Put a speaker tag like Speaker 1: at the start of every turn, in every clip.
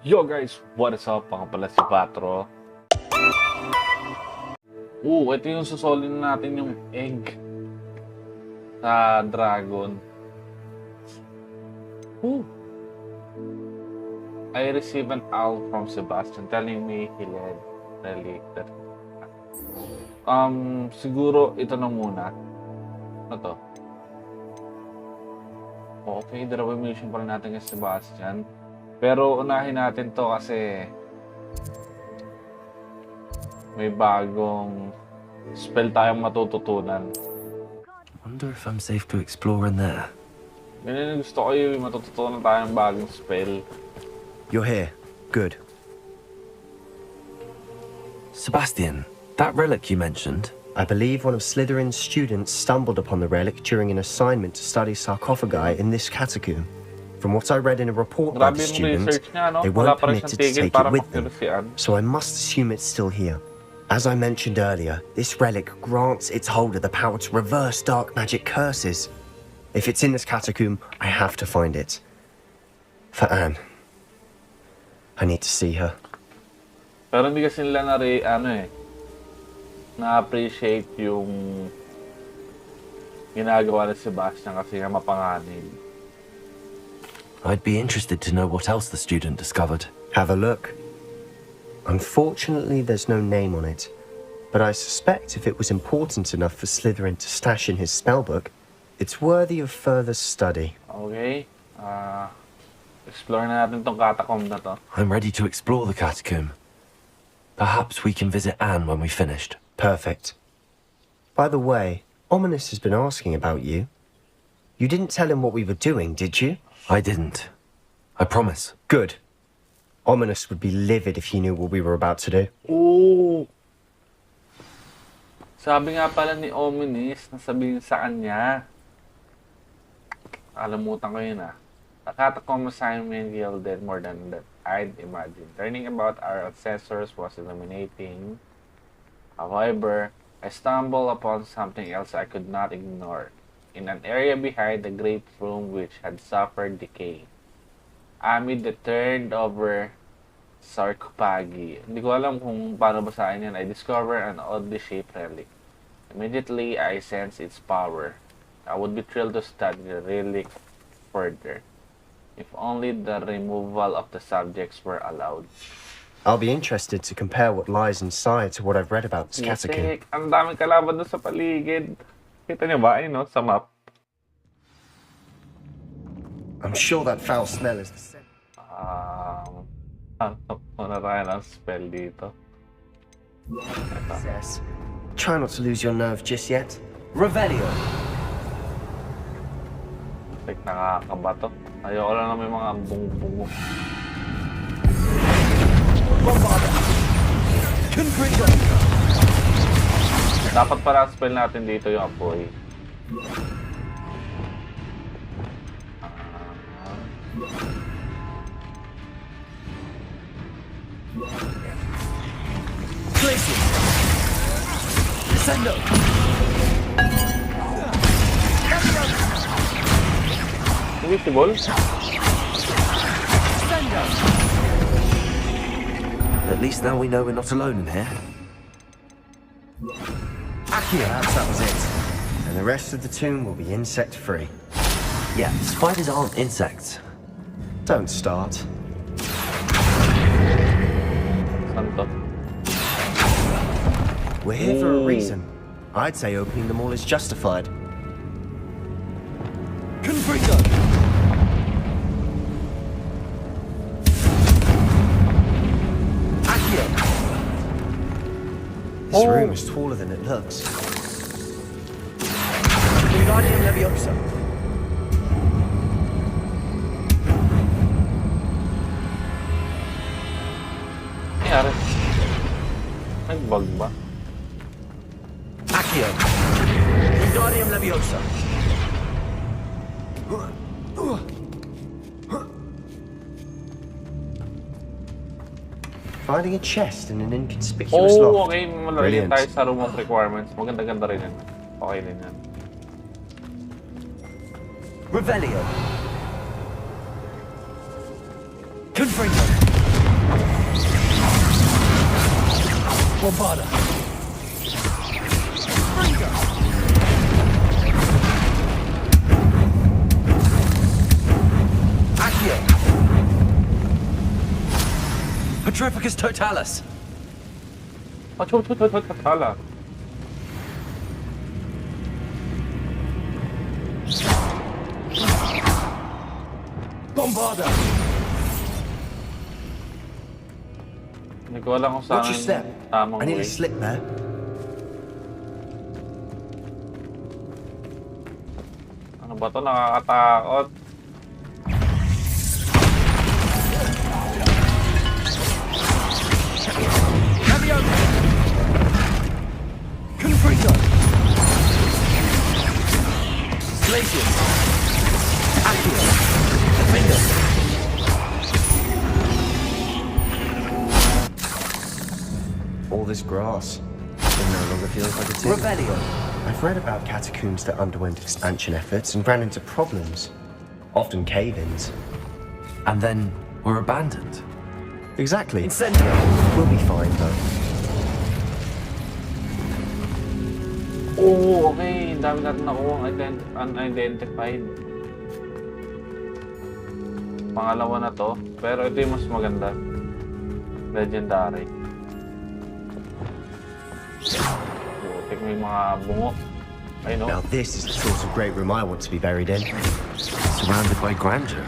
Speaker 1: Yo guys, what is up? Ako pala si Patro. Ito yung susolin natin yung egg sa dragon. I received an owl from Sebastian telling me he led relic that... siguro ito na muna. Ano to? Okay, dalawa mission pa rin natin kay Sebastian. Pero unahin natin to kasi may bagong spell tayong matututunan.
Speaker 2: Wonder if I'm safe to explore in there.
Speaker 1: Ganyan yung gusto ko yung matututunan tayong bagong spell.
Speaker 2: You're here. Good. Sebastian, that relic you mentioned.
Speaker 3: I believe one of Slytherin's students stumbled upon the relic during an assignment to study sarcophagi in this catacomb. From what I read in a report by the student, they weren't permitted to take it with them, so I must assume it's still here. As I mentioned earlier, this relic grants its holder the power to reverse dark magic curses. If it's in this catacomb, I have to find it. For Anne. I need to see her.
Speaker 1: Pero hindi kasi nila na-appreciate yung ginagawa ni Sebastian kasi nga mapanganib.
Speaker 2: I'd be interested to know what else the student discovered.
Speaker 3: Have a look. Unfortunately, there's no name on it, but I suspect if it was important enough for Slytherin to stash in his spellbook, it's worthy of further study.
Speaker 1: Okay. Explore na natin tong catacomb na to.
Speaker 2: I'm ready to explore the catacomb. Perhaps we can visit Anne when we finished.
Speaker 3: Perfect. By the way, Ominous has been asking about you. You didn't tell him what we were doing, did you?
Speaker 2: I didn't. I promise.
Speaker 3: Good. Ominous would be livid if he knew what we were about to do.
Speaker 1: Sabi nga pala ni Ominous na sabihin sa kanya. Alamutan ko yun The catacomb assignment yielded more than that I'd imagined. Learning about our ancestors was illuminating. However, I stumbled upon something else I could not ignore. In an area behind the great room which had suffered decay. Amid the turned-over sarcophagi. Hindi ko alam kung paano basahin yan. I discovered an oddly shaped relic. Immediately, I sensed its power. I would be thrilled to study the relic further. If only the removal of the subjects were allowed.
Speaker 3: I'll be interested to compare what lies inside to what I've read about this catacomb.
Speaker 1: Ang daming kalaban doon sa paligid. Kita niyo ba? Ayun, sa map.
Speaker 3: I'm sure that foul smell is the same.
Speaker 1: Muna tayo ng spell dito.
Speaker 3: Yes. Try not to lose your nerve just yet.
Speaker 2: Revelio.
Speaker 1: Like nakakabato. Ayoko lang na may mga bungo-bungo. Dapat para spell natin dito yung apoy.
Speaker 2: Sendo.
Speaker 1: Invisible?
Speaker 2: At least now we know we're not alone in here.
Speaker 3: Perhaps that was it. And the rest of the tomb will be insect-free.
Speaker 2: Yeah, spiders aren't insects.
Speaker 3: Don't start.
Speaker 1: Saan to?
Speaker 3: We're here for a reason. I'd say opening them all is justified.
Speaker 2: Confringo.
Speaker 3: Accio. This room is taller than it looks. Wingardium Leviosa.
Speaker 1: Nangyari? Nag-bug ba?
Speaker 3: Accio. Wingardium Leviosa. Finding a chest in an inconspicuous loft.
Speaker 1: Okay. Malagyan
Speaker 3: Brilliant.
Speaker 1: tayo sa room of requirements. Maganda-ganda rin yan. Okay din yan.
Speaker 2: Revelio. Confringo. Bombarda. Accio. Petrificus totalis.
Speaker 1: Tala.
Speaker 2: Bombarda.
Speaker 1: Hindi ko alam kung saan
Speaker 3: Watch your step.
Speaker 1: tamang
Speaker 3: I need
Speaker 1: way.
Speaker 3: a slip there.
Speaker 1: Ano ba to? Nakakatakot.
Speaker 2: Confrito. Glacius. Accio. Defender.
Speaker 3: All this grass. It no longer feels like a tomb.
Speaker 2: Revelio.
Speaker 3: I've read about catacombs that underwent expansion efforts and ran into problems. Often cave-ins.
Speaker 2: And then were abandoned.
Speaker 3: Exactly.
Speaker 2: Incendio.
Speaker 3: We'll be fine, though.
Speaker 1: Oo, okay. Ang dami natin nakuha unidentified. Pangalawa na to. Pero ito yung mas maganda. Legendary. Butik may mga bungo. I know.
Speaker 3: Now this is the sort of great room I want to be buried in.
Speaker 2: Surrounded by grandeur.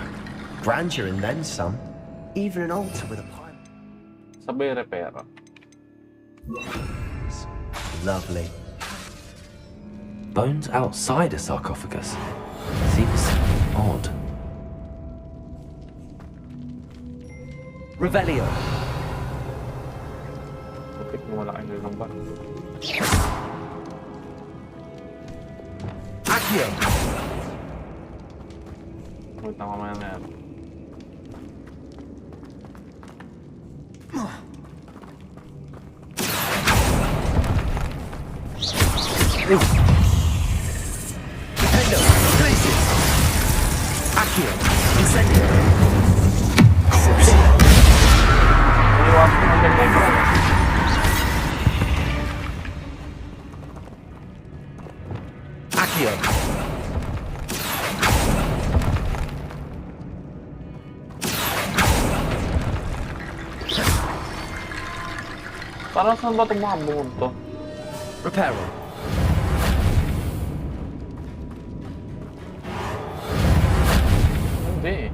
Speaker 3: Grandeur and then some. Even an altar with a pile.
Speaker 1: Sabay repera.
Speaker 3: Lovely.
Speaker 2: Bones outside a sarcophagus. Seems odd. Revelio.
Speaker 1: Butik mo malaking ganun ba?
Speaker 2: Accio.
Speaker 1: Wait na mamaya na yan.
Speaker 2: Defender. Glacius. Accio. Incendio.
Speaker 1: Iniwas ko ng ganda.
Speaker 2: Accio.
Speaker 1: Parang saan ba itong mga bungod to?
Speaker 2: Reparo.
Speaker 1: Hindi eh.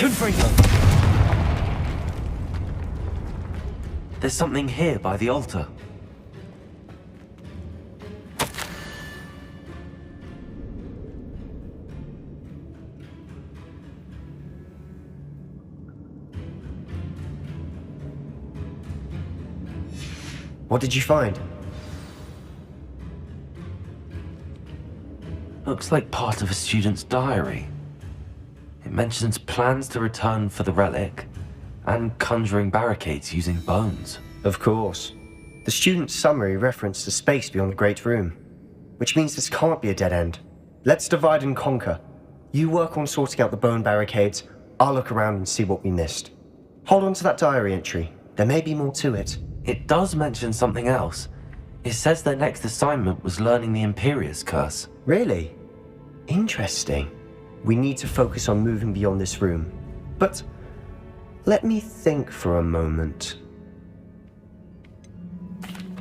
Speaker 2: Confrito. There's something here by the altar.
Speaker 3: What did you find?
Speaker 2: Looks like part of a student's diary. It mentions plans to return for the relic and conjuring barricades using bones.
Speaker 3: Of course. The student's summary referenced the space beyond the Great Room, which means this can't be a dead end. Let's divide and conquer. You work on sorting out the bone barricades, I'll look around and see what we missed. Hold on to that diary entry. There may be more to it.
Speaker 2: It does mention something else. It says their next assignment was learning the Imperius Curse.
Speaker 3: Really? Interesting. We need to focus on moving beyond this room. But let me think for a moment.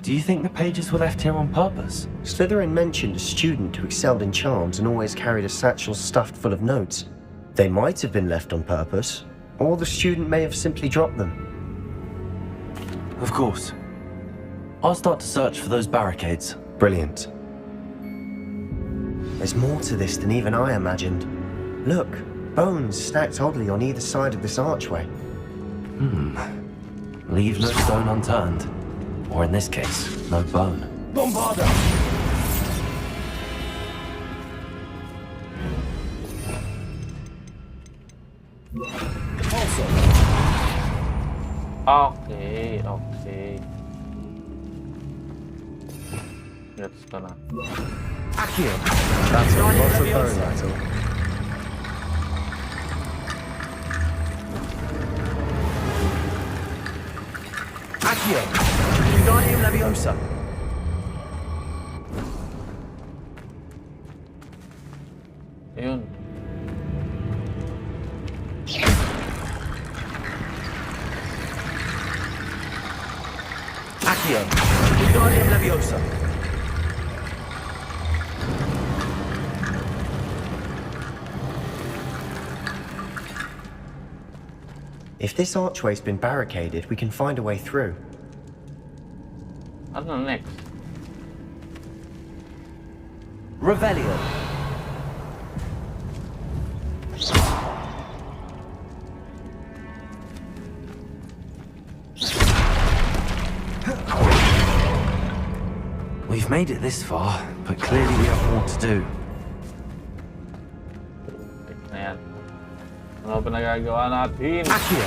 Speaker 2: Do you think the pages were left here on purpose?
Speaker 3: Slytherin mentioned a student who excelled in charms and always carried a satchel stuffed full of notes. They might have been left on purpose, or the student may have simply dropped them.
Speaker 2: Of course. I'll start to search for those barricades.
Speaker 3: Brilliant. There's more to this than even I imagined. Look, bones stacked oddly on either side of this archway.
Speaker 2: Leave no stone unturned. Or in this case, no bone.
Speaker 3: Bombarda!
Speaker 1: Okay, okay. Gets ko na.
Speaker 2: Accio.
Speaker 3: That's a lot of bone rattle. Accio! Wingardium Leviosa!
Speaker 1: Ayun.
Speaker 3: Accio! Wingardium Leviosa! If this archway's been barricaded, we can find a way through.
Speaker 1: Ano next?
Speaker 3: Revelio.
Speaker 2: We've made it this far, but clearly we have more to do.
Speaker 1: Next na yan. Ano pa nagagawa natin?
Speaker 3: Accio.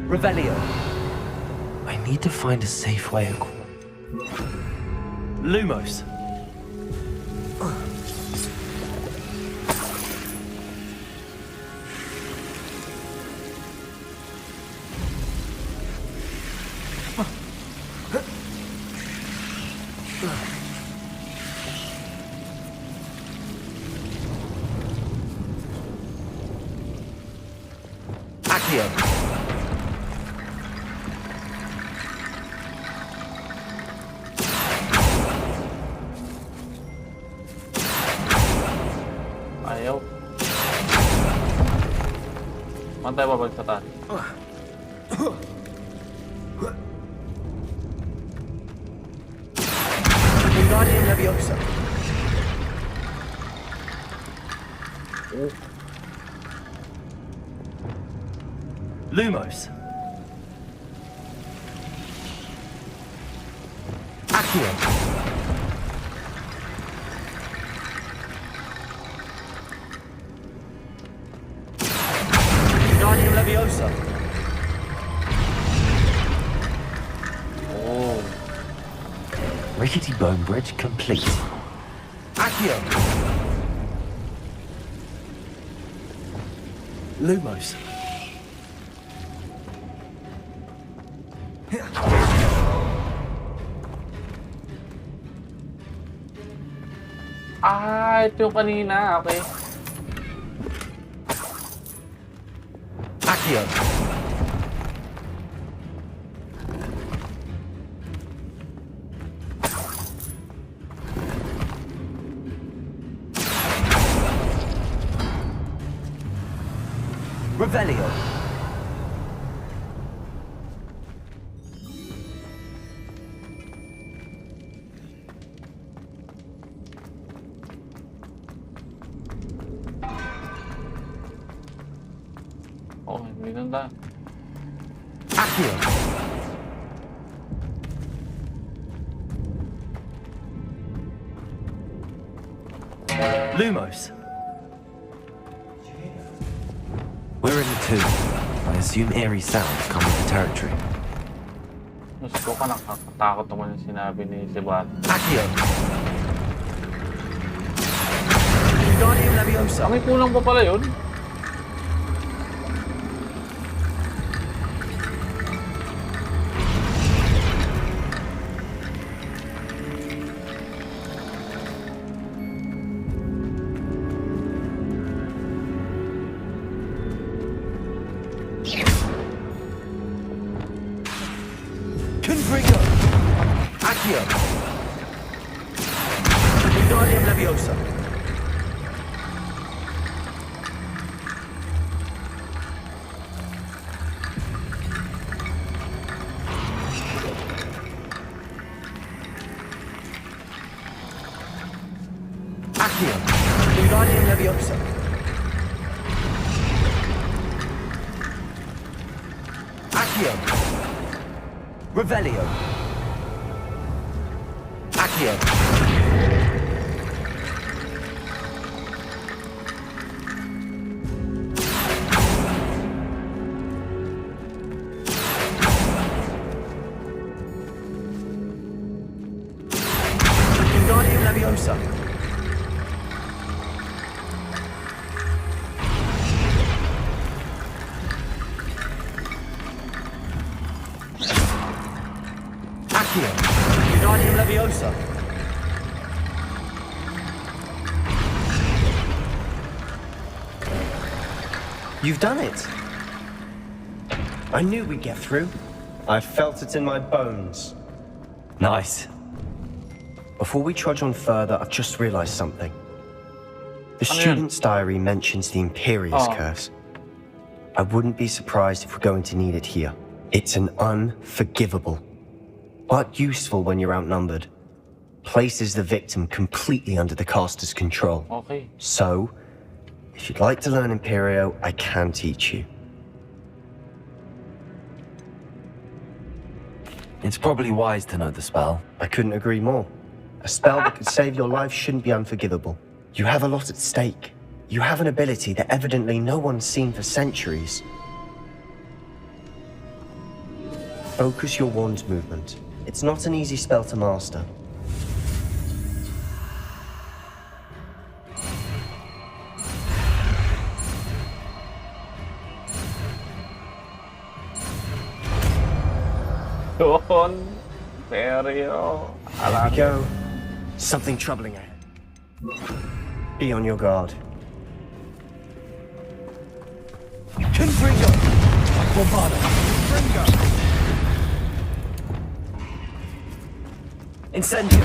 Speaker 3: Revelio.
Speaker 2: I need to find a safe way across.
Speaker 3: Lumos. Accio.
Speaker 1: Ayaw. Saan tayo babagsakan?
Speaker 3: Wingardium Leviosa. Lumos. Accio. Wingardium Leviosa.
Speaker 1: Oh.
Speaker 2: Rickety bone bridge complete.
Speaker 3: Accio. Lumos.
Speaker 1: Ah, ito yung kanina. Okay.
Speaker 3: Accio. Revelio.
Speaker 1: Oh, hindi nanda.
Speaker 3: Accio. Lumos.
Speaker 2: We're in the tomb. I assume eerie sounds come with the territory.
Speaker 1: Mas ko ka nakakatakot naman yung sinabi ni Sebat.
Speaker 3: Accio. Wingardium Leviosa.
Speaker 1: May kulang pa pala yun?
Speaker 3: Confringo. Accio. Wingardium Leviosa. Accio. Wingardium Leviosa. Accio. Revelio. Accio. Wingardium Leviosa. Wingardium Leviosa. You've done it. I knew we'd get through. I felt it in my bones.
Speaker 2: Nice.
Speaker 3: Before we trudge on further, I've just realized something. The student's diary mentions the Imperious Curse. I wouldn't be surprised if we're going to need it here. It's an unforgivable, but useful when you're outnumbered. Places the victim completely under the caster's control.
Speaker 1: Okay.
Speaker 3: So, if you'd like to learn Imperio, I can teach you.
Speaker 2: It's probably wise to know the spell.
Speaker 3: I couldn't agree more. A spell that could save your life shouldn't be unforgivable. You have a lot at stake. You have an ability that evidently no one's seen for centuries. Focus your wand's movement. It's not an easy spell to master.
Speaker 1: Doon. Seryo.
Speaker 3: There we go. Something troubling ahead. Be on your guard.
Speaker 4: Confringo! Bombado! Confringo!
Speaker 3: Incendio!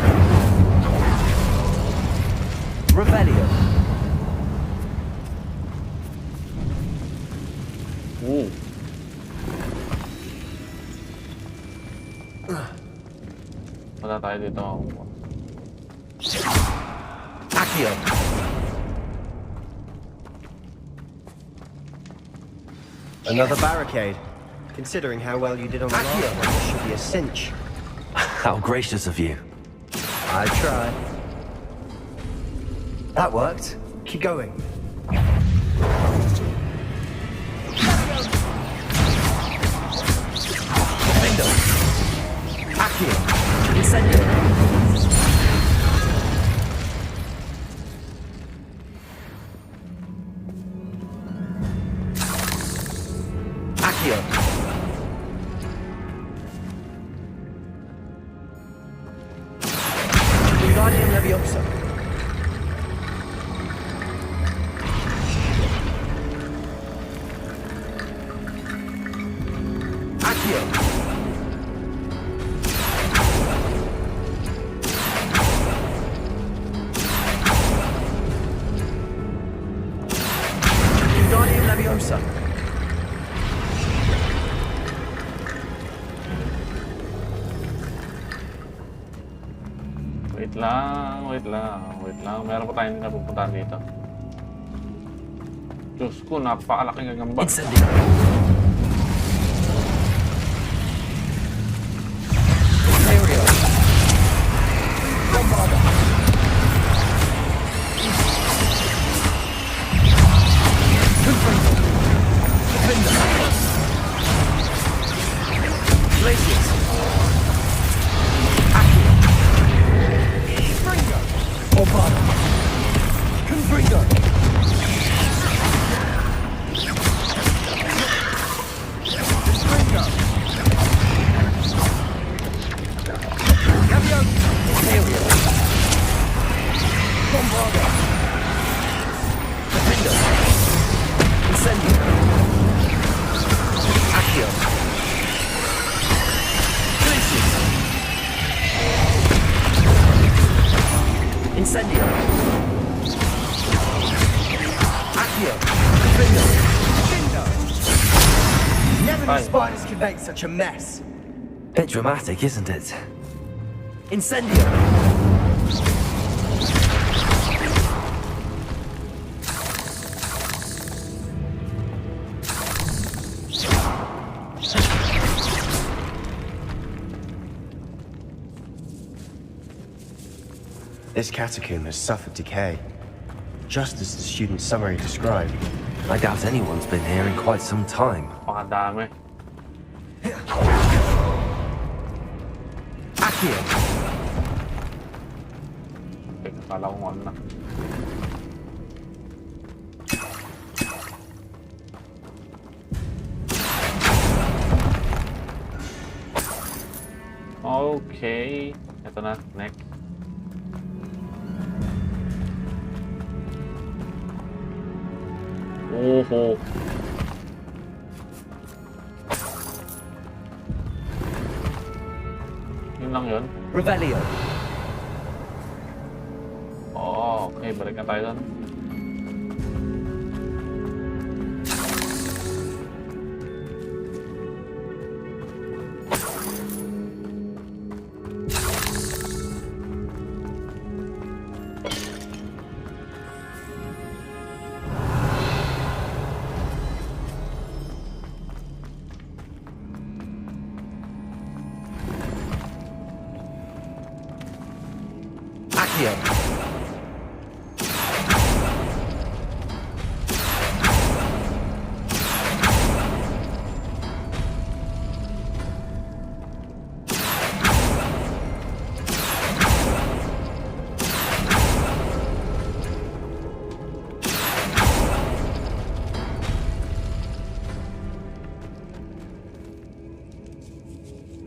Speaker 3: Revelio!
Speaker 1: Wala tayo dito.
Speaker 3: Accio! Another barricade. Considering how well you did on the last one, this should be a cinch.
Speaker 2: How gracious of you.
Speaker 3: I tried. That worked. Keep going. Defendo. Accio. Incendio. Accio. Wingardium Leviosa. Accio. Wingardium Leviosa.
Speaker 1: Wait lang. Meron pa tayong napupuntahan dito. Diyos ko, napakalaking gagamba.
Speaker 2: Incendio.
Speaker 4: Imperio! Bombado! Confringo! Defender! Glacius! Accio! Confringo! Bombado! Confringo! Confringo! Cambio! Imperio! Bombado! Defender! Incendio! Accio! Glacius! Incendio! Accio! Defender! Defender! Never knew spiders could make such a mess!
Speaker 2: Bit dramatic, isn't it?
Speaker 3: Incendio! This catacomb has suffered decay, just as the student's summary described.
Speaker 2: I doubt anyone's been here in quite some time.
Speaker 1: Pakadami.
Speaker 3: Accio!
Speaker 1: Akala ko ano na. Okay. Ito na. Next. Oho. Yun lang yun.
Speaker 4: Revelio.
Speaker 1: Oo, okay. Balik na tayo doon.
Speaker 4: Accio.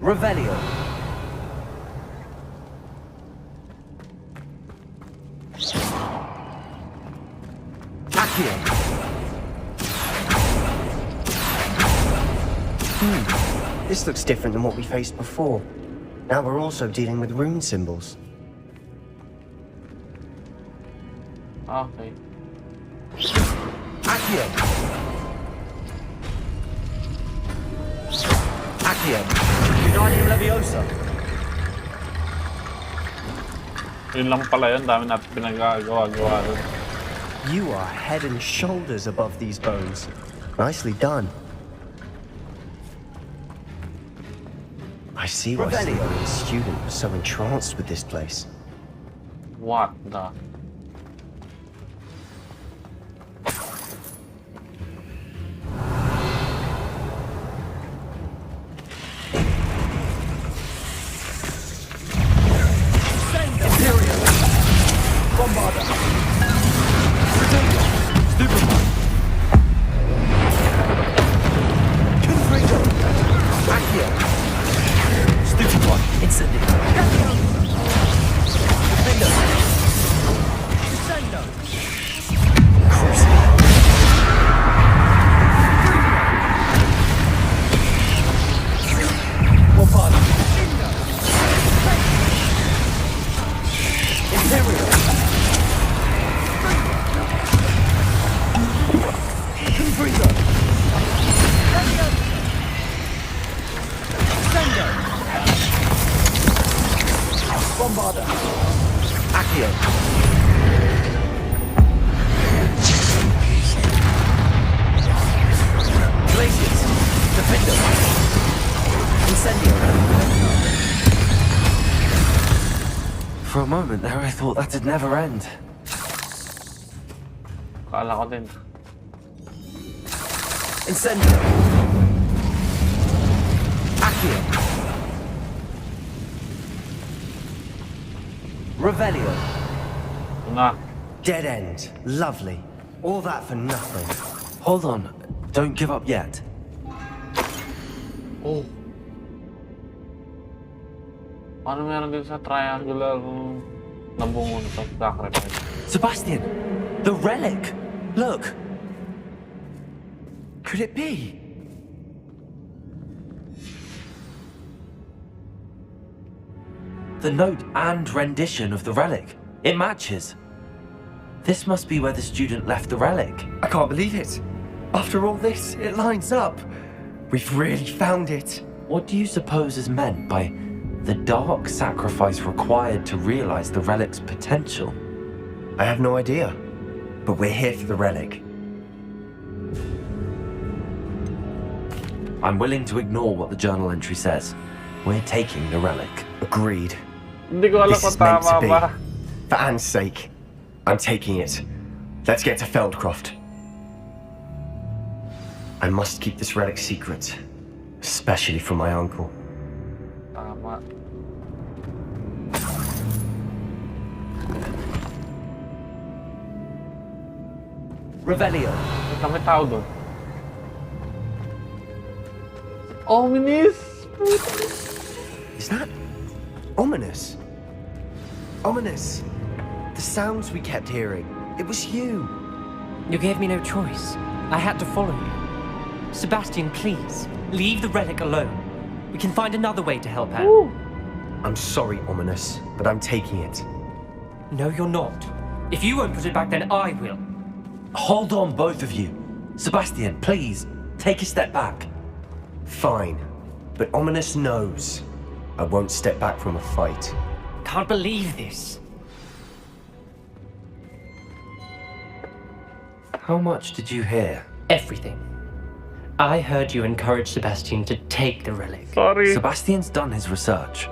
Speaker 4: Revelio. Accio.
Speaker 3: This looks different than what we faced before. Now we're also dealing with rune symbols.
Speaker 1: Okay.
Speaker 4: Accio. Accio. Uniting Leviosa.
Speaker 1: Yun lang pala yun. Dami natin pinagagawa-gawa doon.
Speaker 3: You are head and shoulders above these bones. Nicely done. I see why
Speaker 4: Revelio.
Speaker 3: the student was so entranced with this place.
Speaker 1: What the?
Speaker 2: For a moment there, I thought that'd never end.
Speaker 1: Kala ko din.
Speaker 4: Incendio. Accio. Revelio.
Speaker 1: Na.
Speaker 3: Dead end. Lovely. All that for nothing.
Speaker 2: Hold on, don't give up yet.
Speaker 1: Oh. Ano meron din sa triangular na bungo nito? Sacrifice.
Speaker 2: Sebastian! The relic! Look!
Speaker 3: Could it be?
Speaker 2: The note and rendition of the relic. It matches. This must be where the student left the relic.
Speaker 3: I can't believe it. After all this, it lines up. We've really found it.
Speaker 2: What do you suppose is meant by the dark sacrifice required to realize the relic's potential?
Speaker 3: I have no idea. But we're here for the relic.
Speaker 2: I'm willing to ignore what the journal entry says. We're taking the relic.
Speaker 3: Agreed.
Speaker 1: Hindi ko alam
Speaker 3: This
Speaker 1: kung
Speaker 3: is meant to
Speaker 1: tama
Speaker 3: be.
Speaker 1: ba.
Speaker 3: For Anne's sake, I'm taking it. Let's get to Feldcroft. I must keep this relic secret, especially from my uncle.
Speaker 1: Tama.
Speaker 4: Revelio.
Speaker 1: Ito may tao doon. Ominous!
Speaker 3: Is that Ominous. Ominous. The sounds we kept hearing. It was you.
Speaker 5: You gave me no choice. I had to follow you. Sebastian, please, leave the relic alone. We can find another way to help Anne.
Speaker 3: I'm sorry, Ominous, but I'm taking it.
Speaker 5: No, you're not. If you won't put it back, then I will.
Speaker 2: Hold on, both of you. Sebastian, please, take a step back.
Speaker 3: Fine, but Ominous knows I won't step back from a fight.
Speaker 5: Can't believe this.
Speaker 2: How much did you hear?
Speaker 5: Everything. I heard you encourage Sebastian to take the relic.
Speaker 1: Sorry.
Speaker 2: Sebastian's done his research.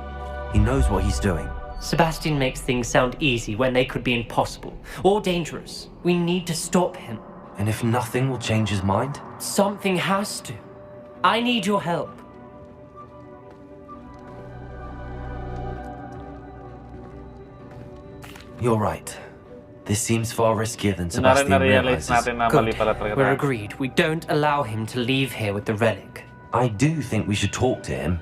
Speaker 2: He knows what he's doing.
Speaker 5: Sebastian makes things sound easy when they could be impossible or dangerous. We need to stop him.
Speaker 2: And if nothing will change his mind?
Speaker 5: Something has to. I need your help.
Speaker 2: You're right. This seems far riskier than Sebastian realizes.
Speaker 5: Good. We're agreed. We don't allow him to leave here with the relic.
Speaker 2: I do think we should talk to him,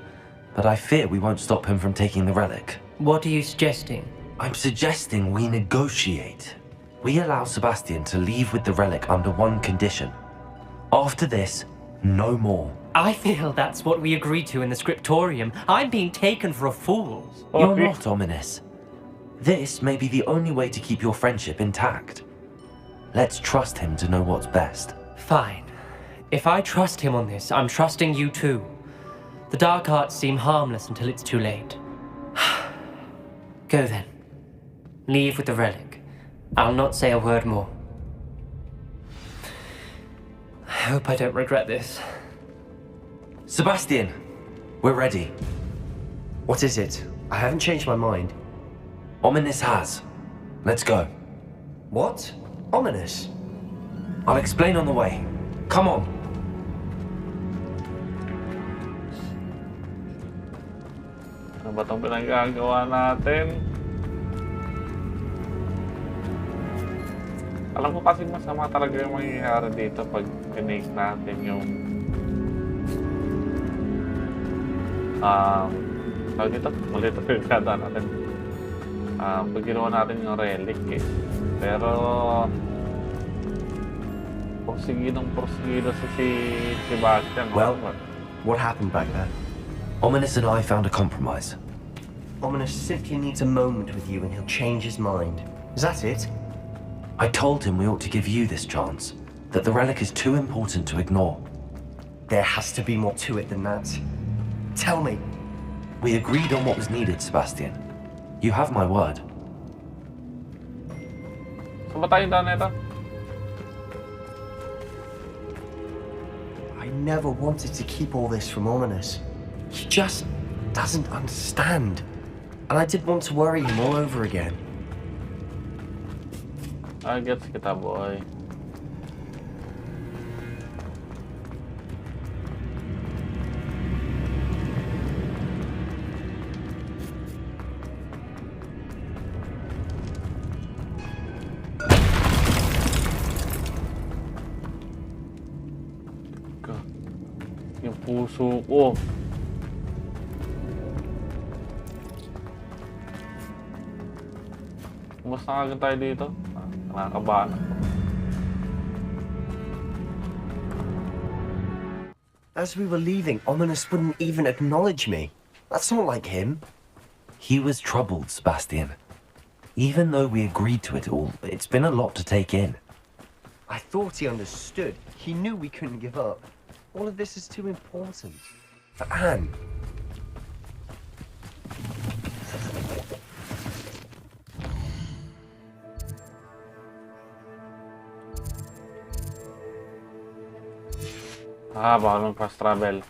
Speaker 2: but I fear we won't stop him from taking the relic.
Speaker 5: What are you suggesting?
Speaker 2: I'm suggesting we negotiate. We allow Sebastian to leave with the relic under one condition. After this, no more.
Speaker 5: I feel that's what we agreed to in the scriptorium. I'm being taken for a fool.
Speaker 2: You're not, Ominous. This may be the only way to keep your friendship intact. Let's trust him to know what's best.
Speaker 5: Fine. If I trust him on this, I'm trusting you too. The dark arts seem harmless until it's too late. Go then. Leave with the relic. I'll not say a word more. I hope I don't regret this.
Speaker 2: Sebastian, we're ready.
Speaker 3: What is it? I haven't changed my mind.
Speaker 2: Ominous has. Let's go.
Speaker 3: What? Ominous?
Speaker 2: I'll explain on the way. Come on.
Speaker 1: Ano ba itong pinagagawa natin? Alam ko kasi masama talaga yung mangyayari dito pag pinake natin yung tawag dito, mali ito pinagkadaan natin. Pag ginawa natin yung relic eh. Pero porsigido si Sebastian.
Speaker 3: Well, what happened back there?
Speaker 2: Ominous and I found a compromise.
Speaker 3: Ominous simply needs a moment with you and he'll change his mind. Is that it?
Speaker 2: I told him we ought to give you this chance, that the relic is too important to ignore.
Speaker 3: There has to be more to it than that. Tell me.
Speaker 2: We agreed on what was needed, Sebastian. You have my word.
Speaker 1: Saan ba tayong daan nito?
Speaker 3: I never wanted to keep all this from Ominous. He just doesn't understand. And I didn't want to worry him all over again.
Speaker 1: I gets kita, boy. Yung puso ko. Mas nakagan tayo dito. Nakakabahan ako.
Speaker 3: As we were leaving, Ominous wouldn't even acknowledge me. That's not like him.
Speaker 2: He was troubled, Sebastian. Even though we agreed to it all, it's been a lot to take in.
Speaker 3: I thought he understood. He knew we couldn't give up. All of this is too important. For Anne.
Speaker 1: Baka nung fast travel.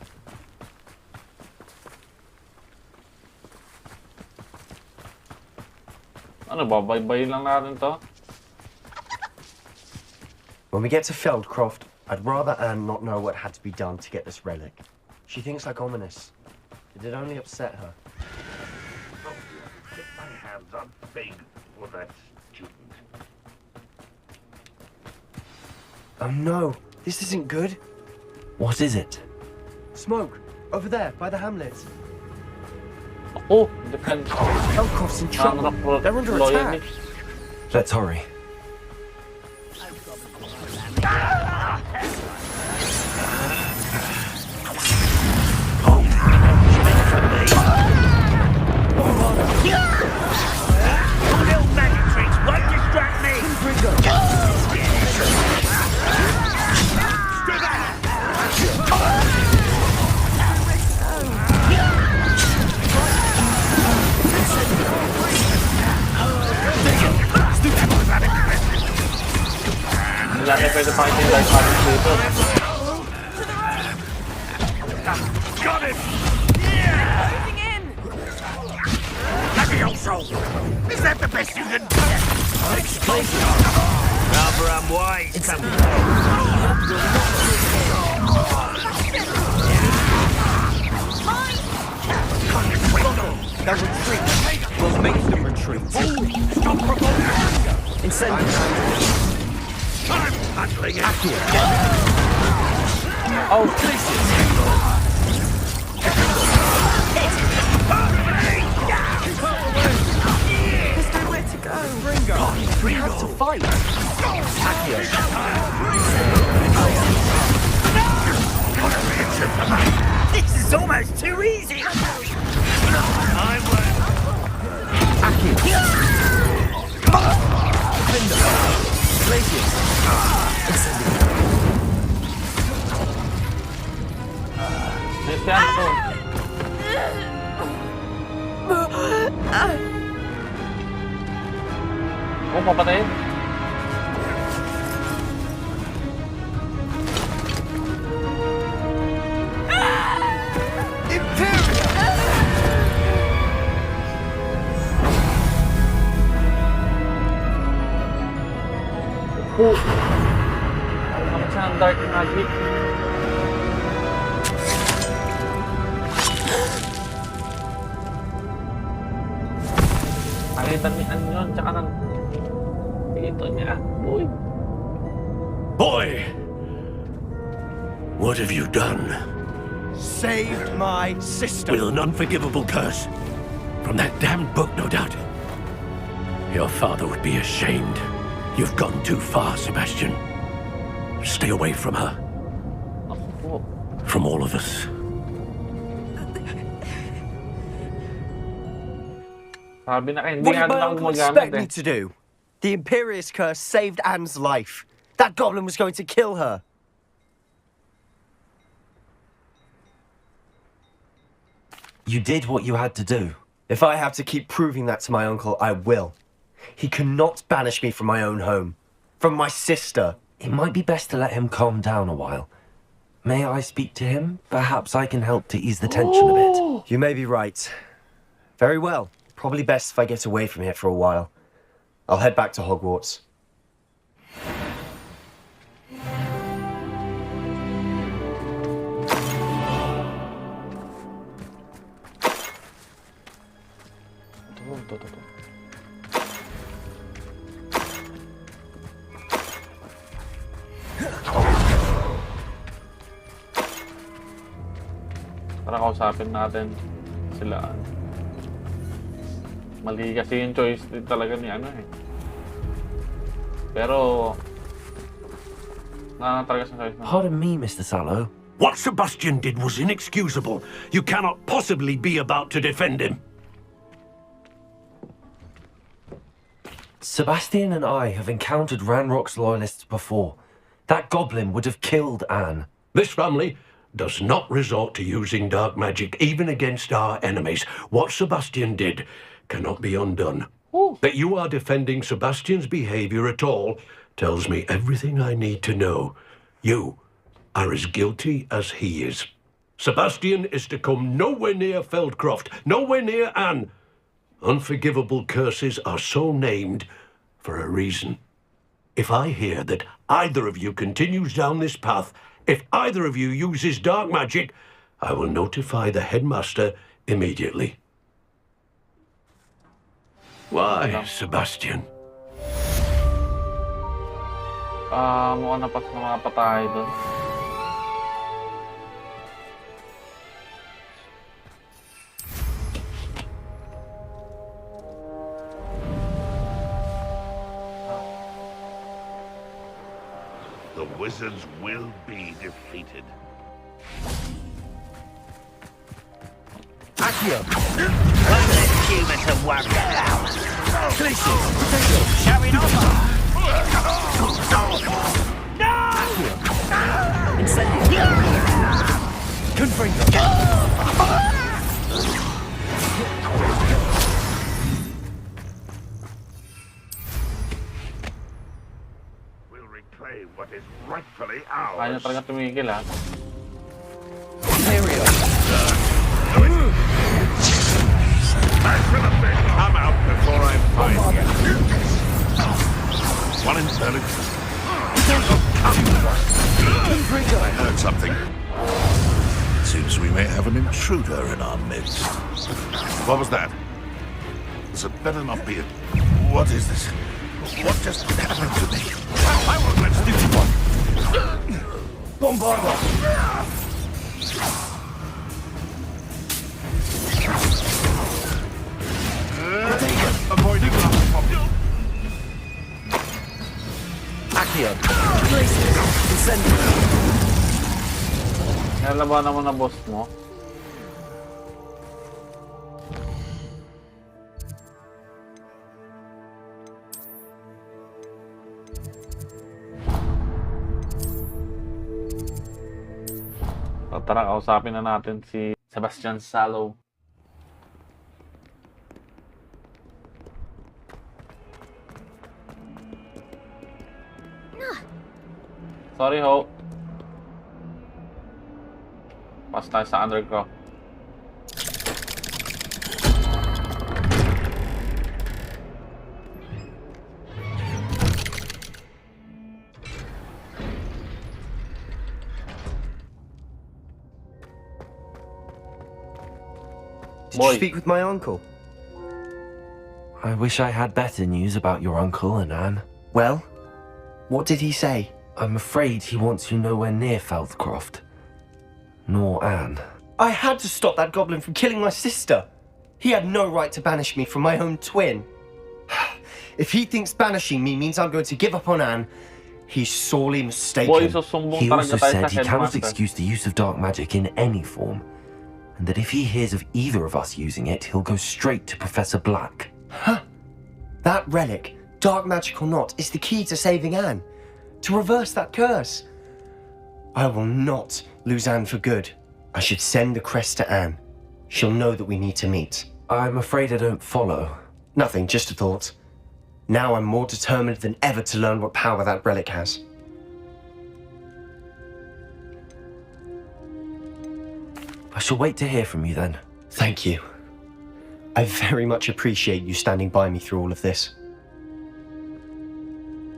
Speaker 1: Ano, babay-bayin lang natin to?
Speaker 3: When we get to Feldcroft, I'd rather Anne not know what had to be done to get this relic. She thinks like Ominous. Did it only upset her?
Speaker 6: Get my hands on big for that student.
Speaker 3: Oh no, this isn't good.
Speaker 2: What is it?
Speaker 3: Smoke, over there, by the hamlet.
Speaker 1: Oh, defense.
Speaker 3: Elkoff's in trouble. They're under attack.
Speaker 2: Let's hurry.
Speaker 6: Little magic tricks won't distract me!
Speaker 1: Wala na pwede pakitin like magic dito.
Speaker 6: Got him!
Speaker 7: Moving in!
Speaker 6: Bloody old soul! Is that the best you can do? Explosion! Rather unwise,
Speaker 3: They'll retreat. We'll make them retreat.
Speaker 6: Stop provoking!
Speaker 3: Incendiary.
Speaker 6: I'm handling it!
Speaker 1: Oh,
Speaker 7: There's nowhere to go.
Speaker 3: We have to fight.
Speaker 6: This is almost too easy! I won't.
Speaker 1: Christian ako. Oh, papatayin. Oh. Ano siya ang dark magic? Damihan yun, tsaka ng dito niya. Uy.
Speaker 6: Boy! What have you done?
Speaker 4: Saved my sister.
Speaker 6: With an unforgivable curse. From that damned book, no doubt. Your father would be ashamed. You've gone too far, Sebastian. Stay away from her.
Speaker 1: Ako po.
Speaker 6: From all of us.
Speaker 1: Sabi na kayo, hindi
Speaker 3: What
Speaker 1: nga
Speaker 3: did my
Speaker 1: doon ako
Speaker 3: uncle
Speaker 1: gumagamit
Speaker 3: expect
Speaker 1: eh.
Speaker 3: me to do? The Imperious curse saved Anne's life. That goblin was going to kill her.
Speaker 2: You did what you had to do.
Speaker 3: If I have to keep proving that to my uncle, I will. He cannot banish me from my own home. From my sister.
Speaker 2: It might be best to let him calm down a while. May I speak to him? Perhaps I can help to ease the tension a bit.
Speaker 3: You may be right. Very well. Probably best if I get away from here for a while. I'll head back to Hogwarts.
Speaker 1: Ito. Para kausapin natin sila. Mali kasi yung choice din talaga ni ano eh. Pero talaga sa choice na.
Speaker 2: Pardon me, Mr. Sallow.
Speaker 6: What Sebastian did was inexcusable. You cannot possibly be about to defend him.
Speaker 2: Sebastian and I have encountered Ranrock's loyalists before. That goblin would have killed Anne.
Speaker 6: This family does not resort to using dark magic even against our enemies. What Sebastian did cannot be undone. That you are defending Sebastian's behavior at all tells me everything I need to know. You are as guilty as he is. Sebastian is to come nowhere near Feldcroft, nowhere near Anne. Unforgivable curses are so named for a reason. If I hear that either of you continues down this path, if either of you uses dark magic, I will notify the headmaster immediately. Why, Sebastian?
Speaker 1: Mukhang napas na mga patay doon.
Speaker 8: The wizards will be defeated.
Speaker 4: Accio! Human to work out! Glaciers! Showing over! No! Incendio! Confringo!
Speaker 8: We'll reclaim what is rightfully
Speaker 1: Kaya
Speaker 8: ours.
Speaker 1: talaga tumigil ha.
Speaker 4: Ontario!
Speaker 8: I'm out before I find you. One intelligence. I heard something. Seems we may have an intruder in our midst. What was that? This had better not be it. What is this? What just happened to me? I won't let you one.
Speaker 4: Bombardo!
Speaker 8: Avoiding
Speaker 4: Accio! Glaciers! Incendio!
Speaker 1: Nalabanan mo na boss mo. So, tara, kausapin na natin si Sebastian Sallow. Sorry ho. Pas tayo sa underground.
Speaker 3: Did you speak with my uncle?
Speaker 2: I wish I had better news about your uncle and Anne.
Speaker 3: Well, what did he say?
Speaker 2: I'm afraid he wants you nowhere near Feldcroft. Nor Anne.
Speaker 3: I had to stop that goblin from killing my sister. He had no right to banish me from my own twin. If he thinks banishing me means I'm going to give up on Anne, he's sorely mistaken.
Speaker 1: Boy, susumbong
Speaker 2: He
Speaker 1: talaga
Speaker 2: also
Speaker 1: tayo
Speaker 2: said
Speaker 1: sa
Speaker 2: he cannot
Speaker 1: headmaster.
Speaker 2: excuse the use of dark magic in any form, and that if he hears of either of us using it, he'll go straight to Professor Black.
Speaker 3: Huh? That relic, dark magic or not, is the key to saving Anne. To reverse that curse. I will not lose Anne for good. I should send the crest to Anne. She'll know that we need to meet.
Speaker 2: I'm afraid I don't follow.
Speaker 3: Nothing, just a thought. Now I'm more determined than ever to learn what power that relic has.
Speaker 2: I shall wait to hear from you then.
Speaker 3: Thank you. I very much appreciate you standing by me through all of this.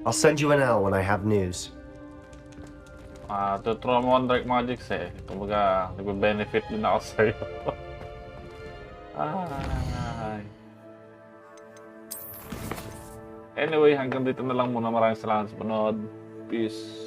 Speaker 3: I'll send you an hour when I have news.
Speaker 1: Tuturo mo ang dark magics eh. Kumbaga, nagbe-benefit din ako sa'yo. Ay. Anyway, hanggang dito na lang muna. Maraming salamat sa panood. Peace.